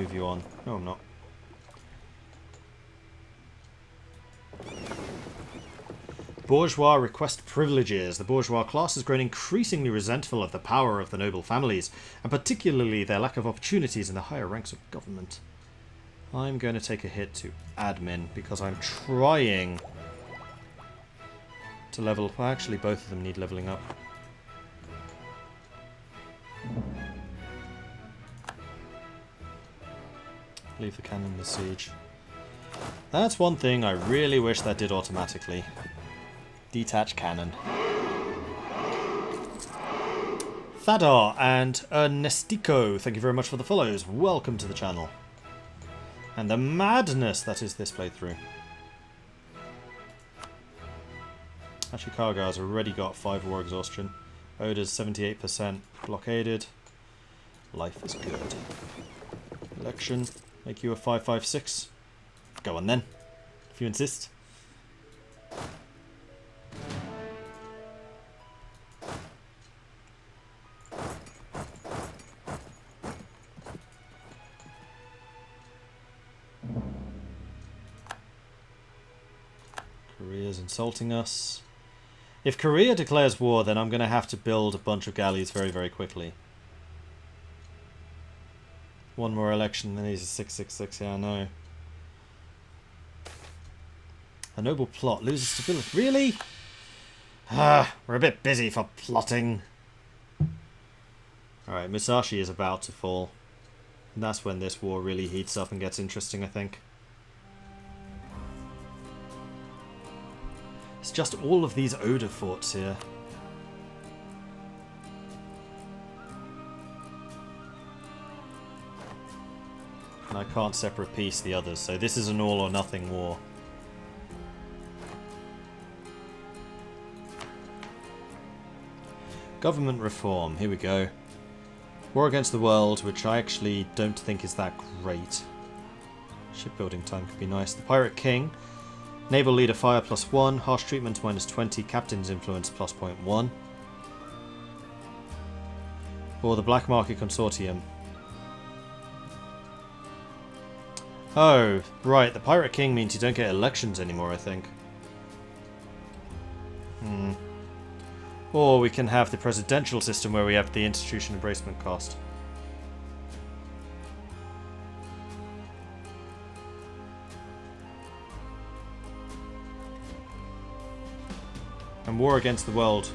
of you on. No, I'm not. Bourgeois request privileges. The bourgeois class has grown increasingly resentful of the power of the noble families, and particularly their lack of opportunities in the higher ranks of government. I'm going to take a hit to admin, because I'm trying to level up. Well, actually, both of them need leveling up. Leave the cannon in the siege. That's one thing I really wish that did automatically. Detach cannon. Thadar and Ernestico, thank you very much for the follows. Welcome to the channel. And the madness that is this playthrough. Ashikaga has already got 5 war exhaustion. Oda's 78% blockaded. Life is good. Election. Make you a 556. Go on then, if you insist. Korea's insulting us. If Korea declares war, then I'm going to have to build a bunch of galleys very, very quickly. One more election, then he's a 666, yeah, I know. A noble plot loses stability. Really? We're a bit busy for plotting. Alright, Musashi is about to fall. And that's when this war really heats up and gets interesting, I think. It's just all of these Oda forts here. And I can't separate piece the others, so this is an all or nothing war. Government reform, here we go. War against the world, which I actually don't think is that great. Shipbuilding time could be nice. The Pirate King. Naval Leader Fire +1, Harsh Treatment -20, Captain's Influence +0.1. Or the Black Market Consortium. Oh, right, the Pirate King means you don't get elections anymore, I think. Or we can have the presidential system where we have the institution embracement cost. And War Against the World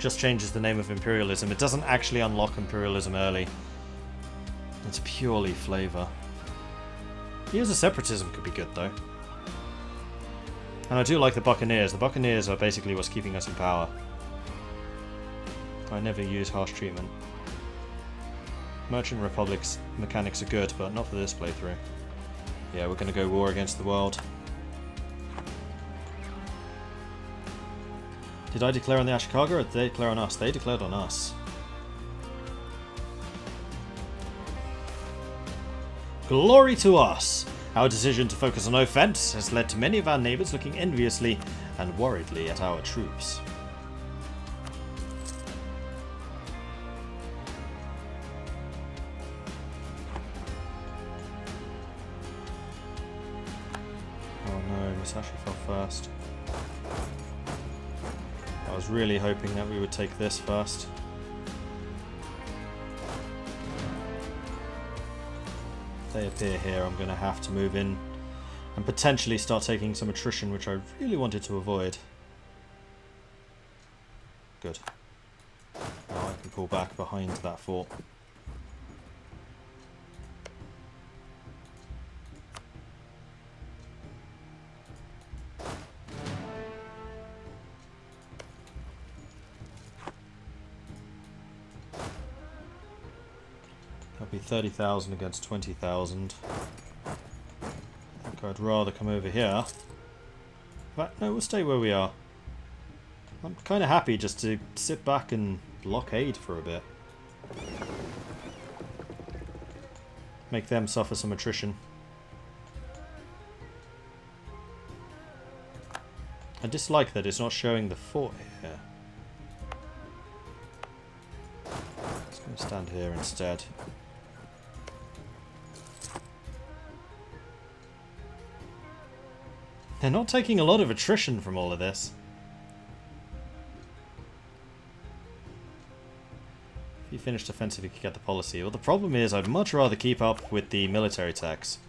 just changes the name of imperialism. It doesn't actually unlock imperialism early. It's purely flavour. Years of Separatism could be good though. And I do like the Buccaneers. The Buccaneers are basically what's keeping us in power. I never use harsh treatment. Merchant Republic's mechanics are good, but not for this playthrough. Yeah, we're going to go War Against the World. Did I declare on the Ashikaga or did they declare on us? They declared on us. Glory to us! Our decision to focus on offense has led to many of our neighbours looking enviously and worriedly at our troops. Oh no, Musashi fell first. I was really hoping that we would take this first. If they appear here, I'm going to have to move in and potentially start taking some attrition, which I really wanted to avoid. Good. Now I can pull back behind that fort. That'd be 30,000 against 20,000. I think I'd rather come over here. But no, we'll stay where we are. I'm kind of happy just to sit back and blockade for a bit. Make them suffer some attrition. I dislike that it's not showing the fort here. Just going to stand here instead. They're not taking a lot of attrition from all of this. If you finished offensive, you could get the policy. Well, the problem is I'd much rather keep up with the military tax.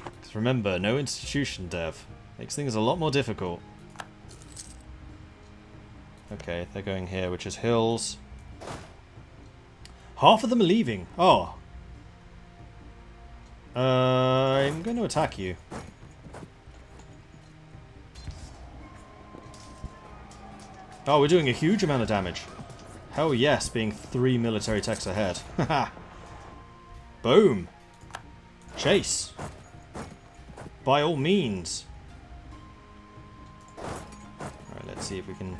Because remember, no institution dev. Makes things a lot more difficult. Okay, they're going here, which is hills. Half of them are leaving. Oh. I'm going to attack you. Oh, we're doing a huge amount of damage. Hell yes, being 3 military techs ahead. Haha. Boom. Chase. By all means. Alright, let's see if we can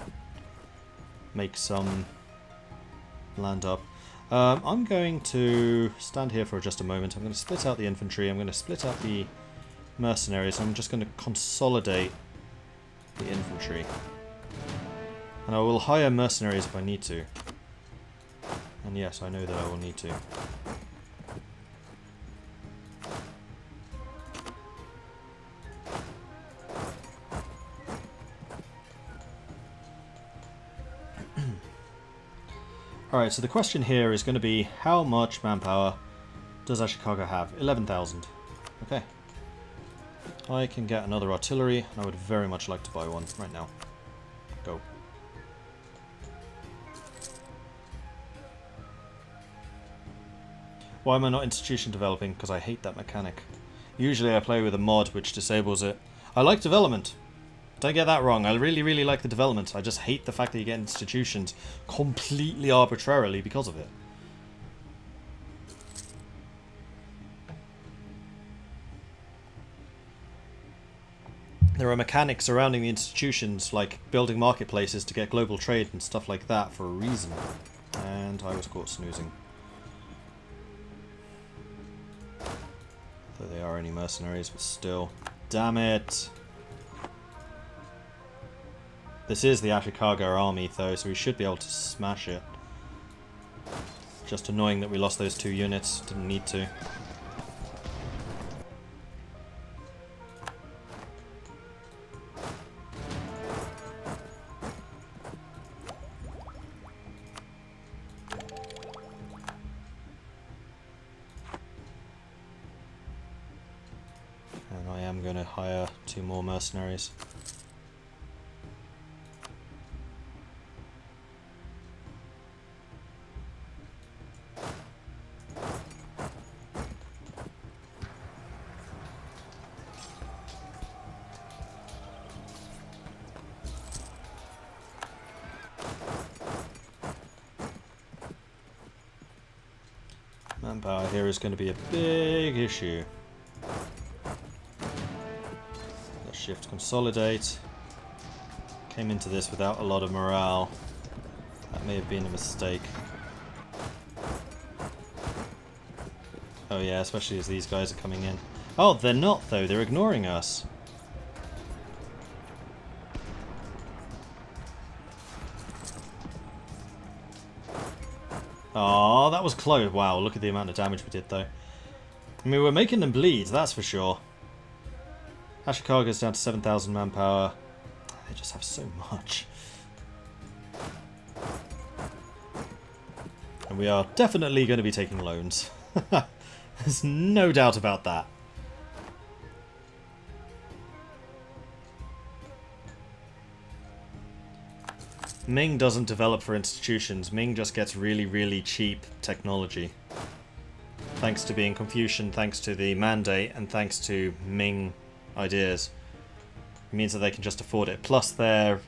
make some land up. I'm going to stand here for just a moment. I'm going to split out the infantry. I'm going to split out the mercenaries. I'm just going to consolidate the infantry. And I will hire mercenaries if I need to. And yes, I know that I will need to. Alright, so the question here is going to be, how much manpower does Ashikaga have? 11,000. Okay. I can get another artillery, and I would very much like to buy one right now. Go. Why am I not institution developing? Because I hate that mechanic. Usually I play with a mod which disables it. I like development. Don't get that wrong. I really, really like the development. I just hate the fact that you get institutions completely arbitrarily because of it. There are mechanics surrounding the institutions, like building marketplaces to get global trade and stuff like that for a reason. And I was caught snoozing. Though they are only mercenaries, but still. Damn it! This is the Ashikaga army, though, so we should be able to smash it. Just annoying that we lost those 2 units. Didn't need to. And I am going to hire 2 more mercenaries. Manpower here is going to be a big issue. Let's shift consolidate. Came into this without a lot of morale. That may have been a mistake. Oh yeah, especially as these guys are coming in. Oh, they're not though, they're ignoring us. Oh, that was close. Wow, look at the amount of damage we did, though. I mean, we're making them bleed, that's for sure. Ashikaga's down to 7,000 manpower. They just have so much. And we are definitely going to be taking loans. There's no doubt about that. Ming doesn't develop for institutions. Ming just gets really, really cheap technology. Thanks to being Confucian, thanks to the mandate, and thanks to Ming ideas. It means that they can just afford it. Plus they're...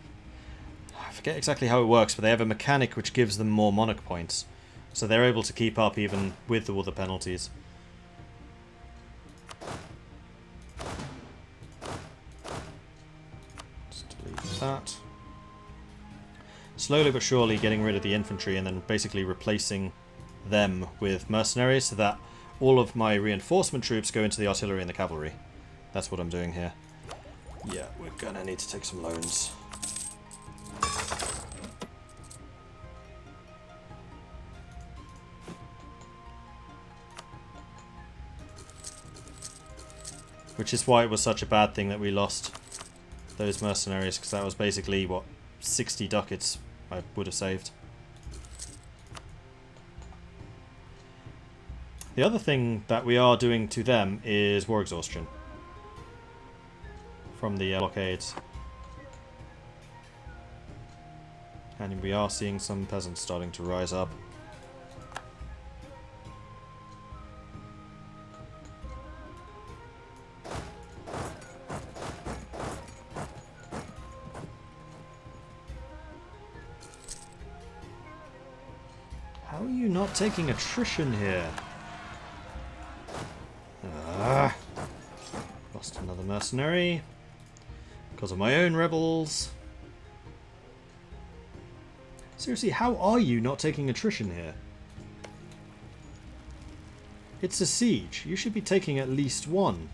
I forget exactly how it works, but they have a mechanic which gives them more monarch points. So they're able to keep up even with all the penalties. Just delete that. Slowly but surely getting rid of the infantry and then basically replacing them with mercenaries so that all of my reinforcement troops go into the artillery and the cavalry. That's what I'm doing here. Yeah, we're gonna need to take some loans. Which is why it was such a bad thing that we lost those mercenaries, because that was basically, what, 60 ducats I would have saved. The other thing that we are doing to them is war exhaustion from the blockades. And we are seeing some peasants starting to rise up. How are you not taking attrition here? Lost another mercenary because of my own rebels. Seriously, how are you not taking attrition here? It's a siege. You should be taking at least one.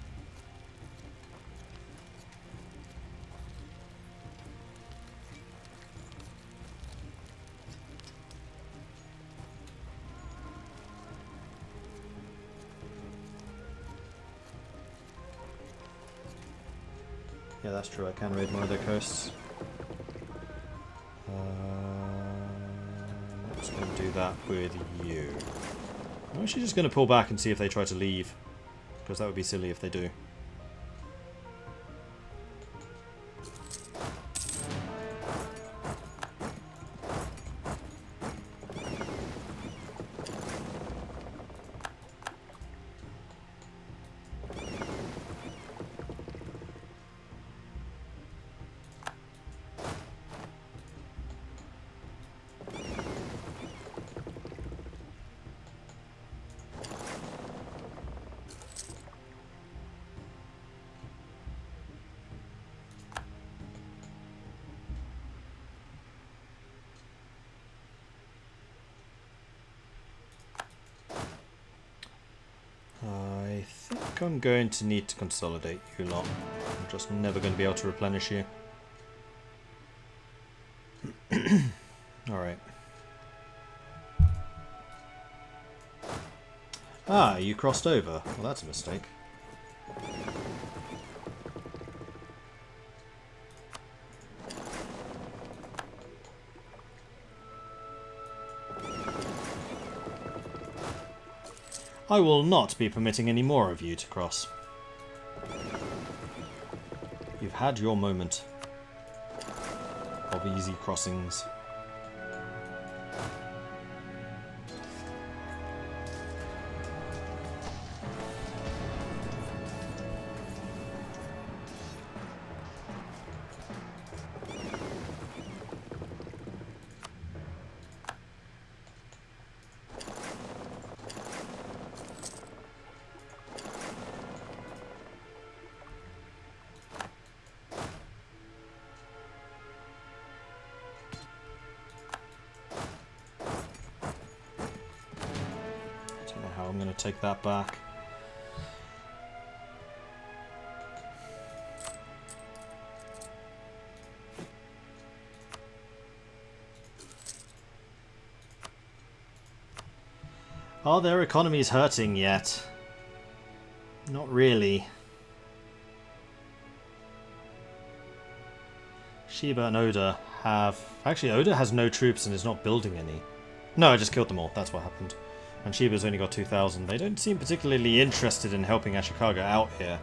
Yeah, that's true. I can raid more of their coasts. I'm just going to do that with you. I'm actually just going to pull back and see if they try to leave, because that would be silly if they do. I think I'm going to need to consolidate you lot. I'm just never going to be able to replenish you. Alright. Ah, you crossed over. Well, that's a mistake. I will not be permitting any more of you to cross. You've had your moment of easy crossings. I'm going to take that back. Are their economies hurting yet? Not really. Sheba and Oda have... Actually, Oda has no troops and is not building any. No, I just killed them all. That's what happened. And Sheba's only got 2,000. They don't seem particularly interested in helping Ashikaga out here.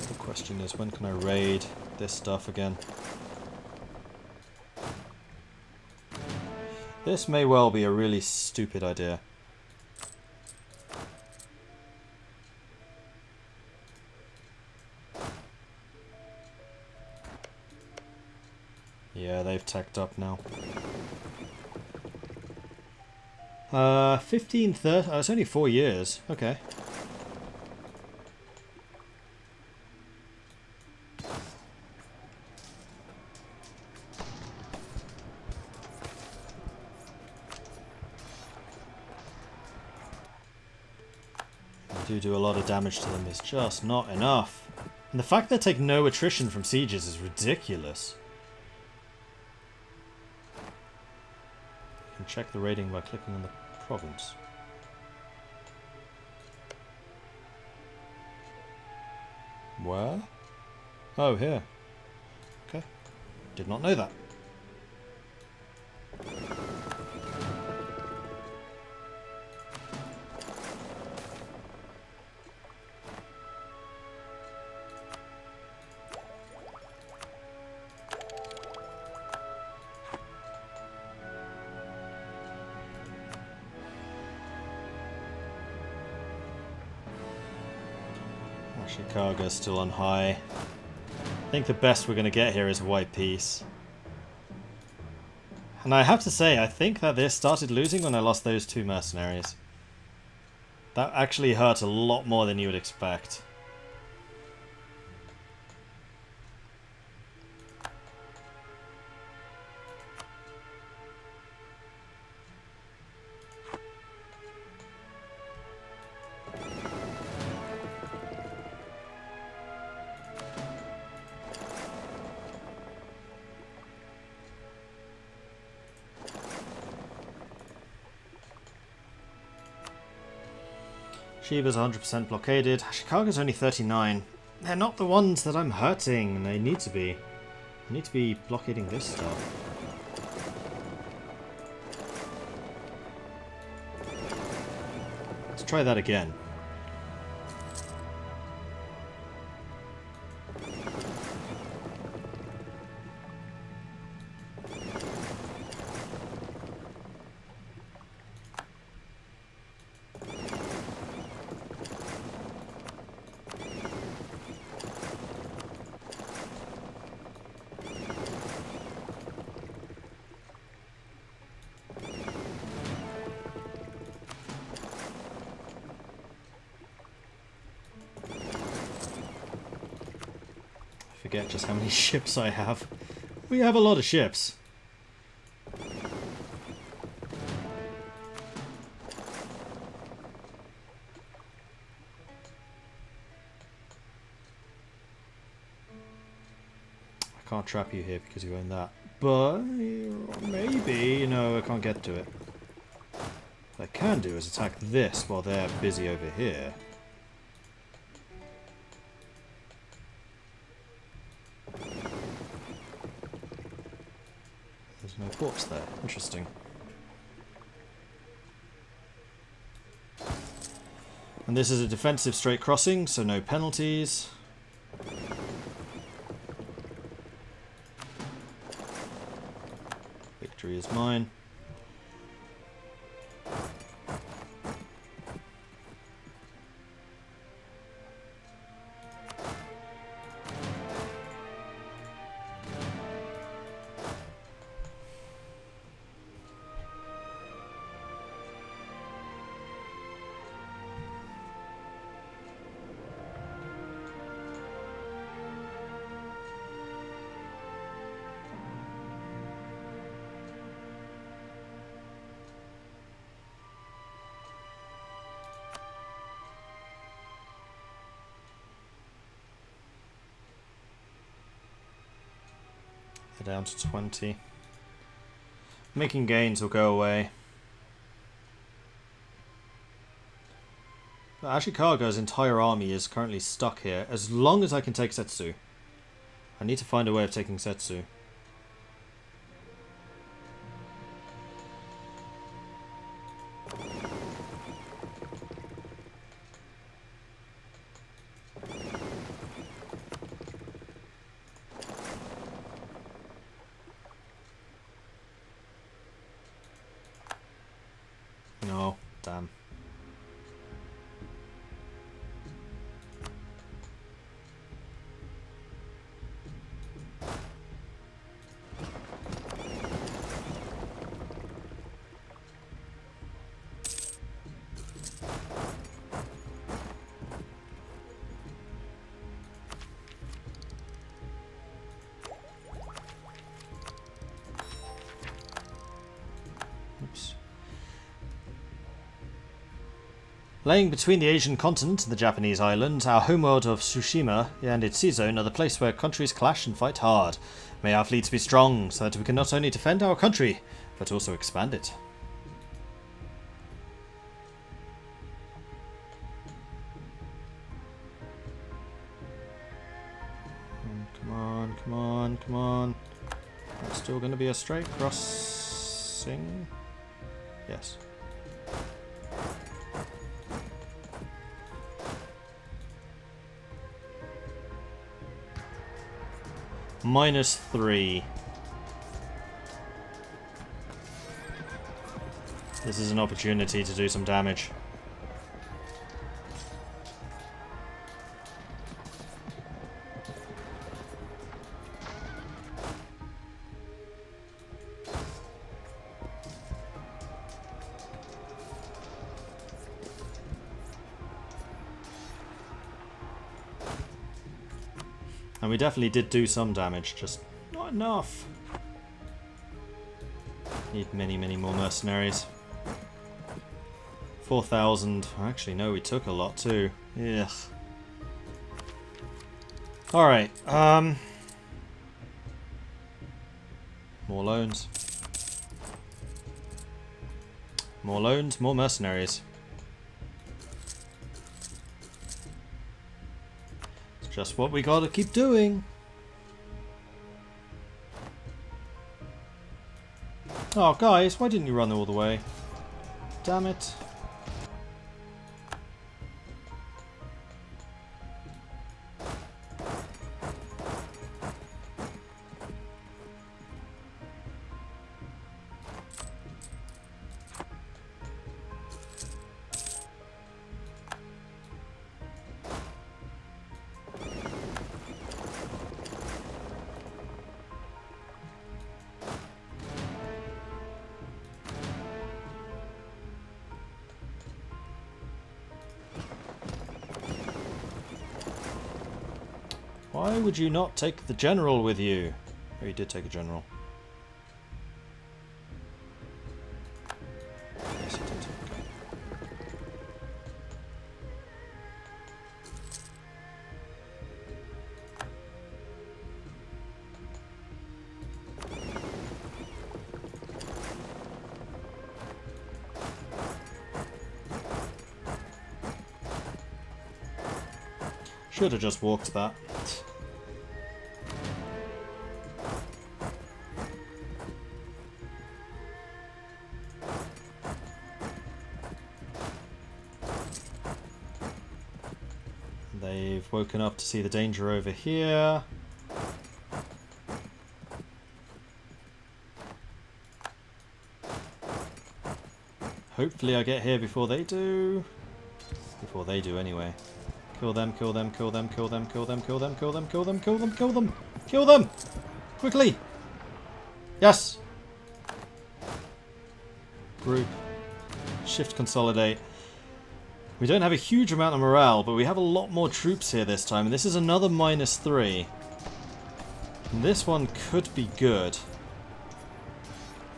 The question is, when can I raid this stuff again? This may well be a really stupid idea. Yeah, they've tacked up now. 15, 30... Oh, it's only 4 years. Okay. Do a lot of damage to them is just not enough. And the fact they take no attrition from sieges is ridiculous. can check the rating by clicking on the province. Where? Oh, here. Okay. Did not know that. Chicago's still on high. I think the best we're going to get here is a white piece. And I have to say, I think that this started losing when I lost those 2 mercenaries. That actually hurt a lot more than you would expect. Shiva's 100% blockaded. Chicago's only 39. They're not the ones that I'm hurting. They need to be. I need to be blockading this stuff. Let's try that again. Forget just how many ships I have. We have a lot of ships. I can't trap you here because you own that. But maybe, no, I can't get to it. What I can do is attack this while they're busy over here. There's no ports there. Interesting. And this is a defensive straight crossing, so no penalties. Victory is mine. They're down to 20. Making gains will go away. But Ashikaga's entire army is currently stuck here, as long as I can take Setsu. I need to find a way of taking Setsu. No, damn. Oops. Laying between the Asian continent and the Japanese island, our homeworld of Tsushima and its sea zone are the place where countries clash and fight hard. May our fleets be strong, so that we can not only defend our country, but also expand it. on, come on. It's still going to be a straight crossing. Yes. -3. This is an opportunity to do some damage. And we definitely did do some damage, just not enough. Need many, many more mercenaries. 4,000. Actually, no, we took a lot too. Ugh. Alright, more loans. More loans, more mercenaries. Just what we gotta keep doing. Oh, guys, why didn't you run all the way? Damn it. Why would you not take the general with you? Oh, you did take a general. Yes, you did. Should have just walked that. They've woken up to see the danger over here. Hopefully I get here before they do. Before they do anyway. Kill them, kill them, kill them, kill them, kill them, kill them, kill them, kill them, kill them, kill them! Kill them! Quickly! Yes! Group. Shift consolidate. We don't have a huge amount of morale, but we have a lot more troops here this time. And this is another -3. And this one could be good.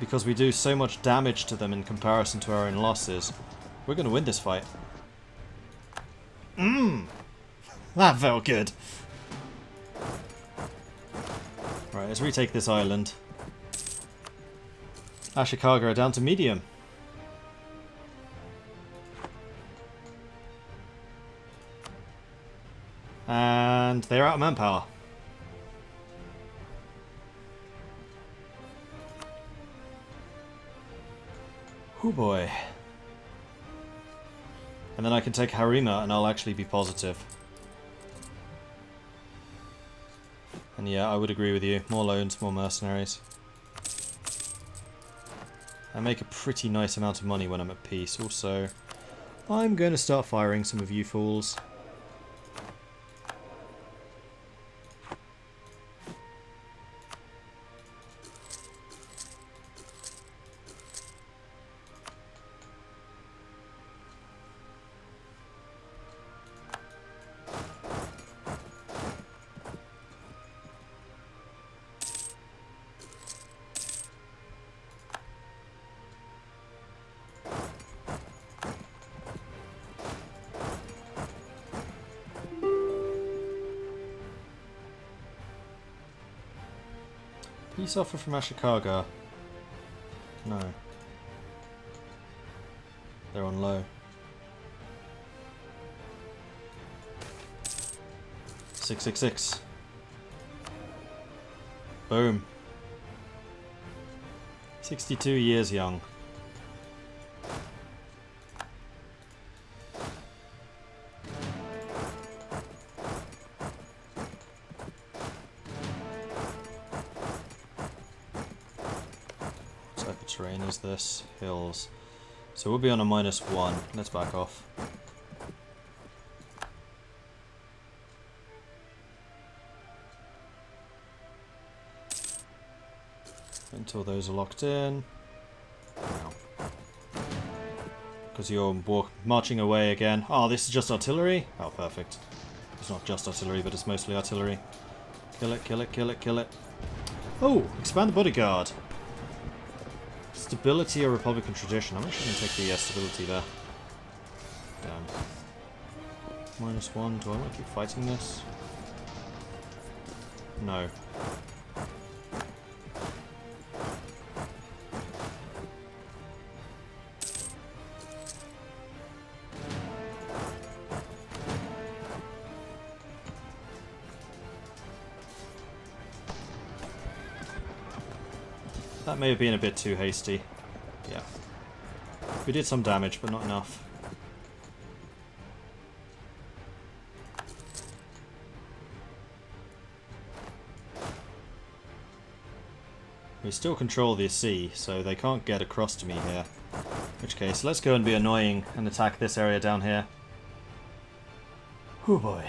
Because we do so much damage to them in comparison to our own losses. We're going to win this fight. That felt good. Right, let's retake this island. Ashikaga are down to medium. And they're out of manpower. Oh boy. And then I can take Harima and I'll actually be positive. And yeah, I would agree with you. More loans, more mercenaries. I make a pretty nice amount of money when I'm at peace. Also, I'm going to start firing some of you fools. Peace offer from Ashikaga. No. They're on low. 666. Boom. 62 years young. What type of terrain is this? Hills. So we'll be on a -1. Let's back off. Until those are locked in. Because you're marching away again. Oh, this is just artillery? Oh, perfect. It's not just artillery, but it's mostly artillery. Kill it, kill it, kill it, kill it. Oh, expand the bodyguard. Stability or Republican tradition. I'm actually going to take the stability there. Damn. -1. Do I want to keep fighting this? No. That may have been a bit too hasty. Yeah. We did some damage, but not enough. We still control the sea, so they can't get across to me here. In which case, let's go and be annoying and attack this area down here. Oh boy.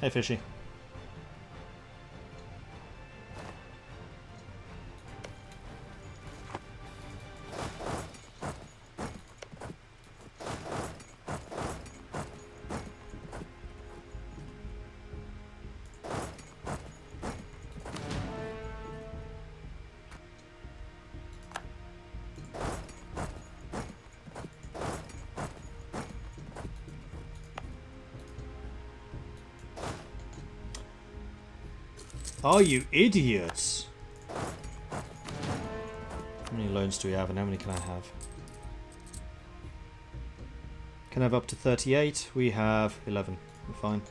Hey, fishy. Oh, you idiots! How many loans do we have and how many can I have? Can I have up to 38? We have 11. We're fine.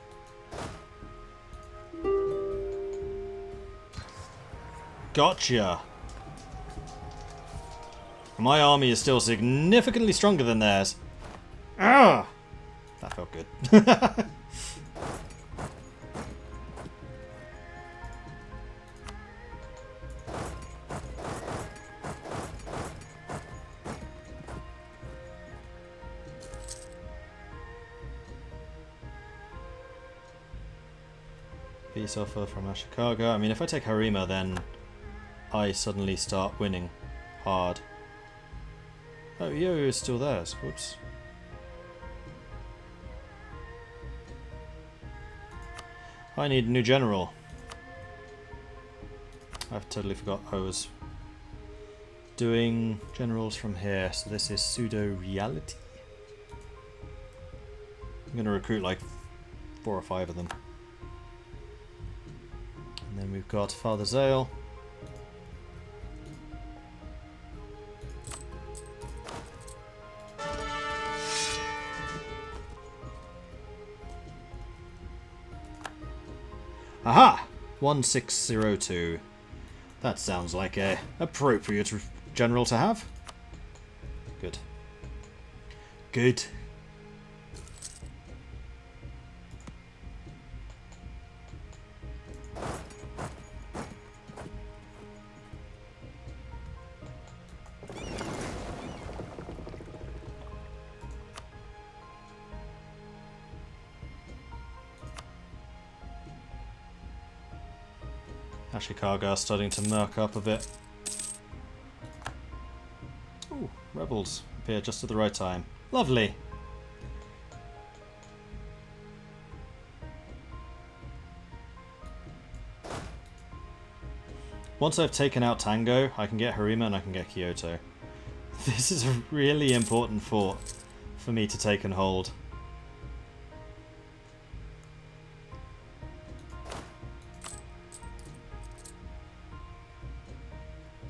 Gotcha! My army is still significantly stronger than theirs. Ah! That felt good. Peace offer from Ashikaga. I mean, if I take Harima, then I suddenly start winning hard. Oh, Yo is still there. Whoops. I need a new general. I've totally forgot I was doing generals from here. So this is pseudo-reality. I'm going to recruit like 4 or 5 of them. And then we've got Father Zale. Aha! 1602. That sounds like a appropriate general to have. Good. Good. Ashikaga starting to murk up a bit. Ooh, rebels appear just at the right time. Lovely! Once I've taken out Tango, I can get Harima and I can get Kyoto. This is a really important fort for me to take and hold.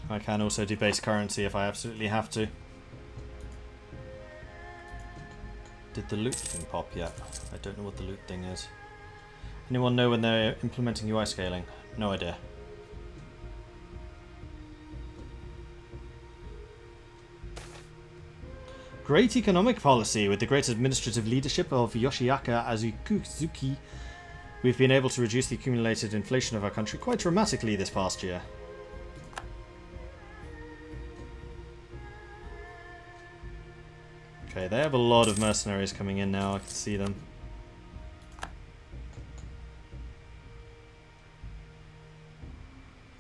I can also debase currency if I absolutely have to. Did the loot thing pop yet? I don't know what the loot thing is. Anyone know when they're implementing UI scaling? No idea. Great economic policy. With the great administrative leadership of Yoshiaka Azuki, we've been able to reduce the accumulated inflation of our country quite dramatically this past year. Okay, they have a lot of mercenaries coming in now, I can see them.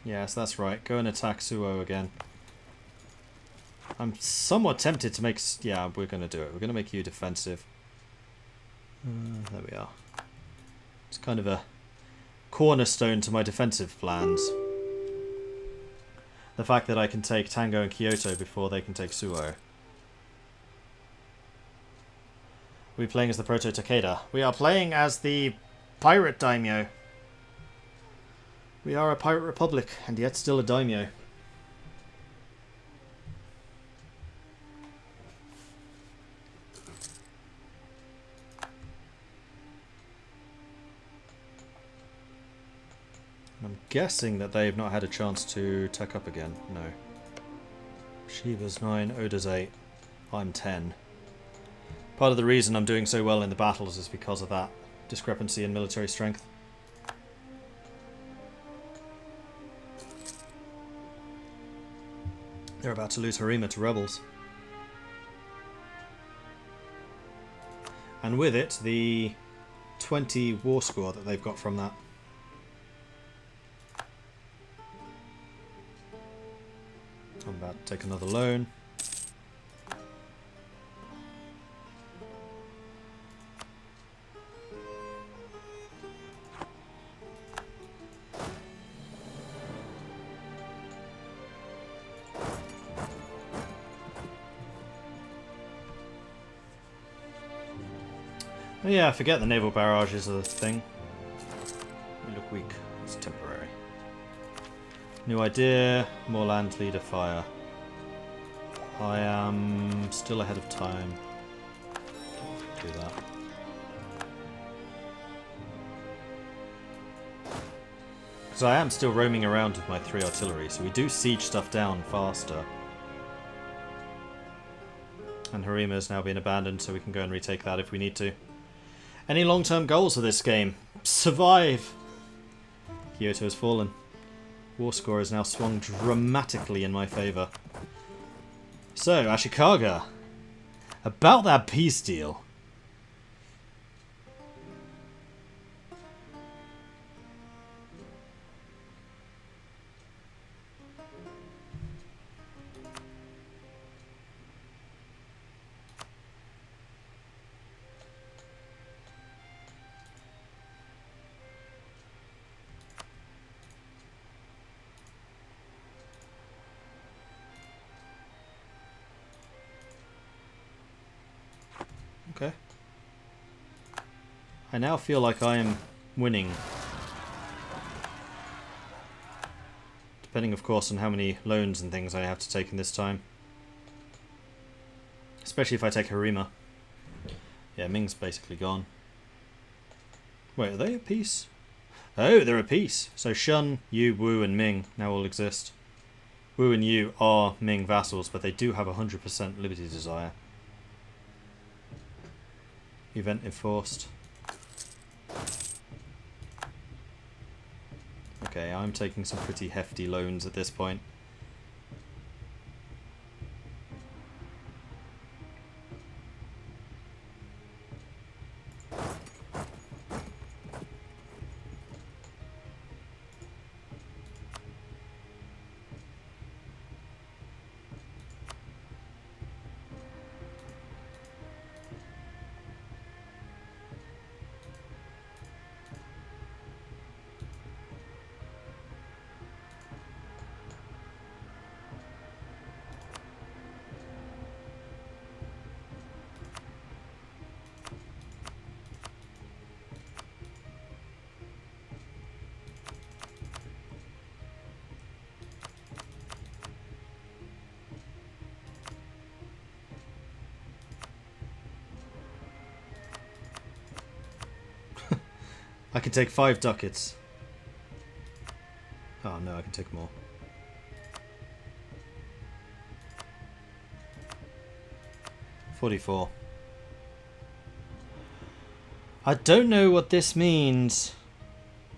Yes, that's right. Go and attack Suo again. I'm somewhat tempted to make... Yeah, we're going to do it. We're going to make you defensive. There we are. It's kind of a cornerstone to my defensive plans. The fact that I can take Tango and Kyoto before they can take Suo. Are we playing as the Proto Takeda? We are playing as the Pirate Daimyo. We are a pirate republic, and yet still a daimyo. I'm guessing that they've not had a chance to tech up again. No. Shiva's 9, Oda's 8. I'm 10. Part of the reason I'm doing so well in the battles is because of that discrepancy in military strength. They're about to lose Harima to rebels. And with it, the 20 war score that they've got from that. I'm about to take another loan. Oh yeah, I forget the naval barrages are the thing. You look weak. It's temporary. New idea. More land leader fire. I am still ahead of time. Do that. So I am still roaming around with my 3 artillery, so we do siege stuff down faster. And Harima has now been abandoned, so we can go and retake that if we need to. Any long-term goals for this game? Survive! Kyoto has fallen. War score has now swung dramatically in my favour. So, Ashikaga. About that peace deal. Okay. I now feel like I am winning. Depending, of course, on how many loans and things I have to take in this time. Especially if I take Harima. Yeah, Ming's basically gone. Wait, are they at peace? Oh, they're at peace. So Shun, Yu, Wu, and Ming now all exist. Wu and Yu are Ming vassals, but they do have 100% liberty desire. Event enforced. Okay, I'm taking some pretty hefty loans at this point. I can take 5 ducats. Oh no, I can take more. $44. I don't know what this means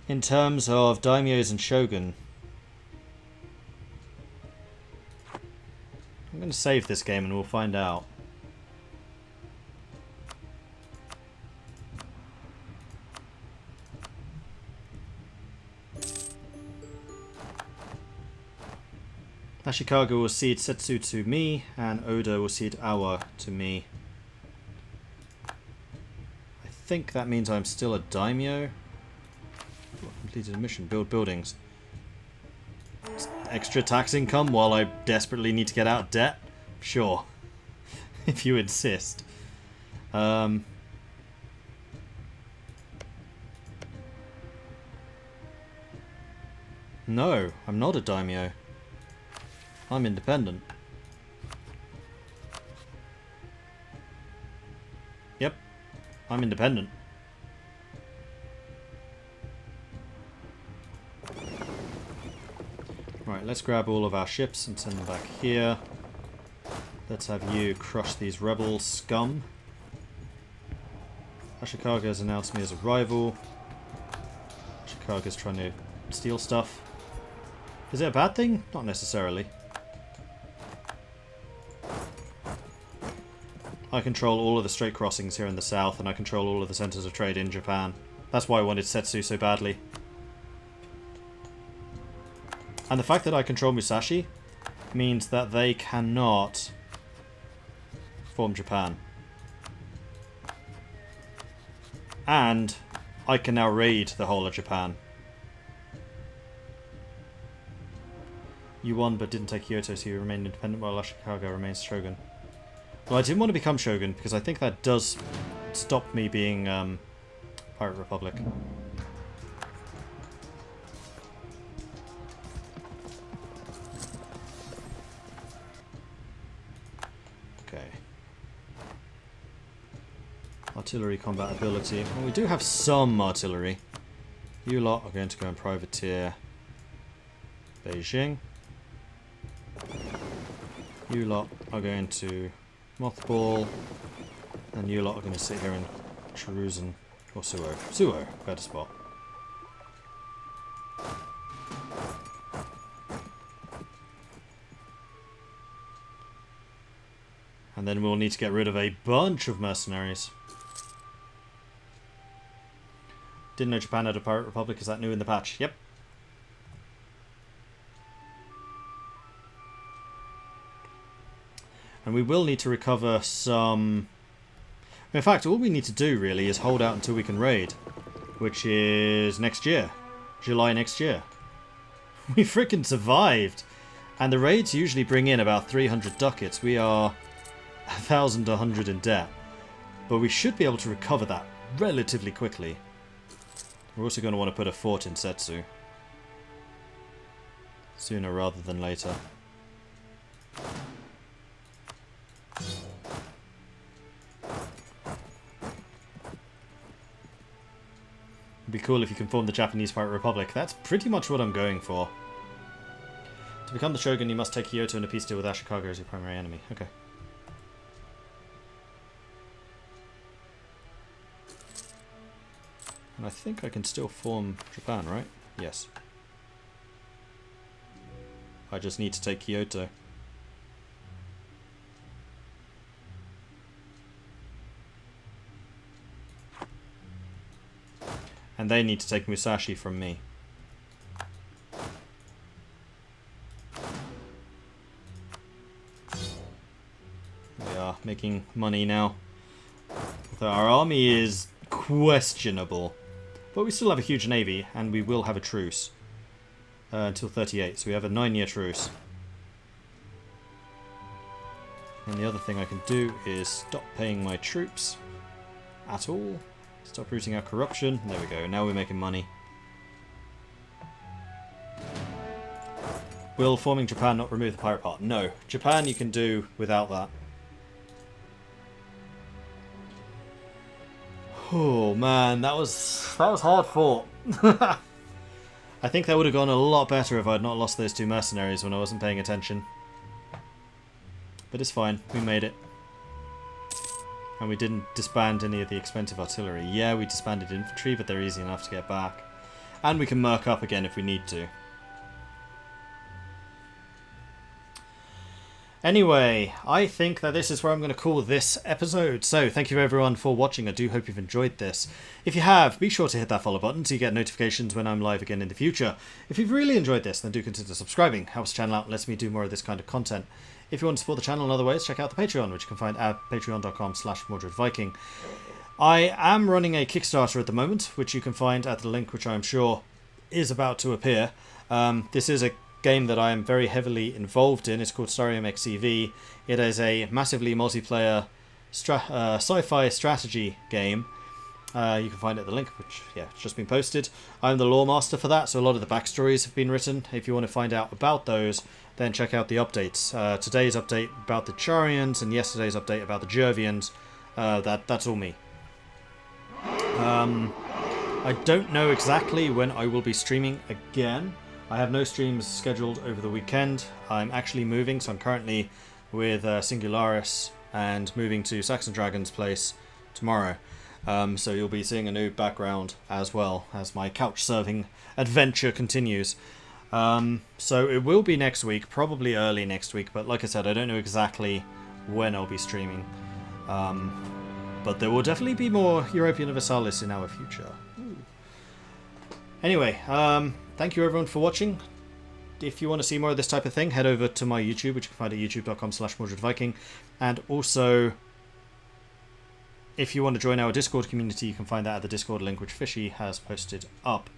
in terms of daimyos and shogun. I'm going to save this game and we'll find out. Ashikaga will cede Setsu to me, and Oda will cede Awa to me. I think that means I'm still a daimyo. Completed a mission. Build buildings. Extra tax income while I desperately need to get out of debt? Sure. If you insist. No, I'm not a daimyo. I'm independent. Yep, I'm independent. Right, let's grab all of our ships and send them back here. Let's have you crush these rebel scum. Ashikaga has announced me as a rival. Ashikaga's trying to steal stuff. Is it a bad thing? Not necessarily. I control all of the straight crossings here in the south, and I control all of the centers of trade in Japan. That's why I wanted Setsu so badly. And the fact that I control Musashi means that they cannot form Japan. And I can now raid the whole of Japan. You won but didn't take Kyoto, so you remained independent while Ashikaga remains shogun. Well, I didn't want to become shogun because I think that does stop me being Pirate Republic. Okay. Artillery combat ability. Well, we do have some artillery. You lot are going to go and privateer Beijing. You lot are going to mothball, and you lot are going to sit here in Cheruzen or Suo. Suo, better spot. And then we'll need to get rid of a bunch of mercenaries. Didn't know Japan had a Pirate Republic. Is that new in the patch? Yep. And we will need to recover some... In fact, all we need to do, really, is hold out until we can raid. Which is next year. July next year. We frickin' survived! And the raids usually bring in about 300 ducats. We are 1,100 in debt. But we should be able to recover that relatively quickly. We're also going to want to put a fort in Setsu. Sooner rather than later. It'd be cool if you can form the Japanese Pirate Republic. That's pretty much what I'm going for. To become the Shogun, you must take Kyoto in a peace deal with Ashikaga as your primary enemy. Okay. And I think I can still form Japan, right? Yes. I just need to take Kyoto. And they need to take Musashi from me. We are making money now. Although our army is questionable. But we still have a huge navy, and we will have a truce. Until 38, so we have a 9-year truce. And the other thing I can do is stop paying my troops. At all. Stop rooting out corruption. There we go. Now we're making money. Will forming Japan not remove the pirate part? No. Japan you can do without that. Oh man, that was hard fought. I think that would have gone a lot better if I had not lost those 2 mercenaries when I wasn't paying attention. But it's fine, we made it. And we didn't disband any of the expensive artillery. Yeah, we disbanded infantry, but they're easy enough to get back. And we can merc up again if we need to. Anyway, I think that this is where I'm going to call this episode. So, thank you everyone for watching. I do hope you've enjoyed this. If you have, be sure to hit that follow button so you get notifications when I'm live again in the future. If you've really enjoyed this, then do consider subscribing. Helps the channel out and lets me do more of this kind of content. If you want to support the channel in other ways, check out the Patreon, which you can find at patreon.com/MordredViking. I am running a Kickstarter at the moment, which you can find at the link which I'm sure is about to appear. This is a game that I am very heavily involved in. It's called Starium XCV. It is a massively multiplayer sci-fi strategy game. You can find it at the link, which, yeah, it's just been posted. I'm the lore master for that, so a lot of the backstories have been written. If you want to find out about those, then check out the updates. Today's update about the Charians and yesterday's update about the Jervians. That's all me. I don't know exactly when I will be streaming again. I have no streams scheduled over the weekend. I'm actually moving, so I'm currently with Singularis and moving to Saxon Dragon's place tomorrow. So you'll be seeing a new background as well as my couch surfing adventure continues. So it will be next week, probably early next week, but like I said, I don't know exactly when I'll be streaming. But there will definitely be more Europa Universalis in our future. Ooh. Anyway, thank you everyone for watching. If you want to see more of this type of thing, head over to my YouTube, which you can find at youtube.com/MordredViking. And also, if you want to join our Discord community, you can find that at the Discord link, which Fishy has posted up.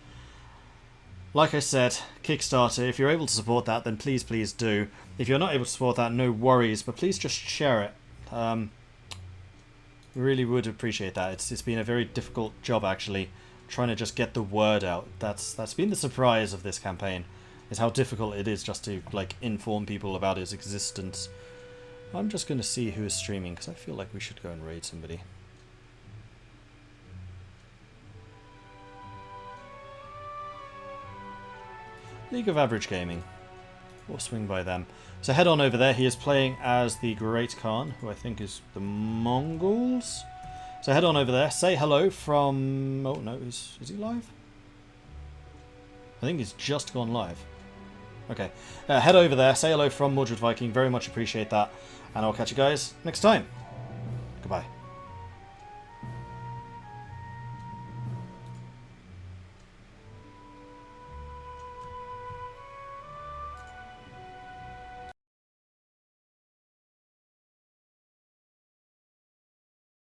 Like I said, Kickstarter, if you're able to support that, then please do. If you're not able to support that, no worries, but please just share it. Really would appreciate that. It's been a very difficult job, actually, trying to just get the word out. That's been the surprise of this campaign, is how difficult it is just to, like, inform people about its existence. I'm just going to see who is streaming, because I feel like we should go and raid somebody. League of Average Gaming. We'll swing by them. So head on over there. He is playing as the Great Khan, who I think is the Mongols. So head on over there. Say hello from... Oh, no. Is he live? I think he's just gone live. Okay. Head over there. Say hello from Mordred Viking. Very much appreciate that. And I'll catch you guys next time. Goodbye.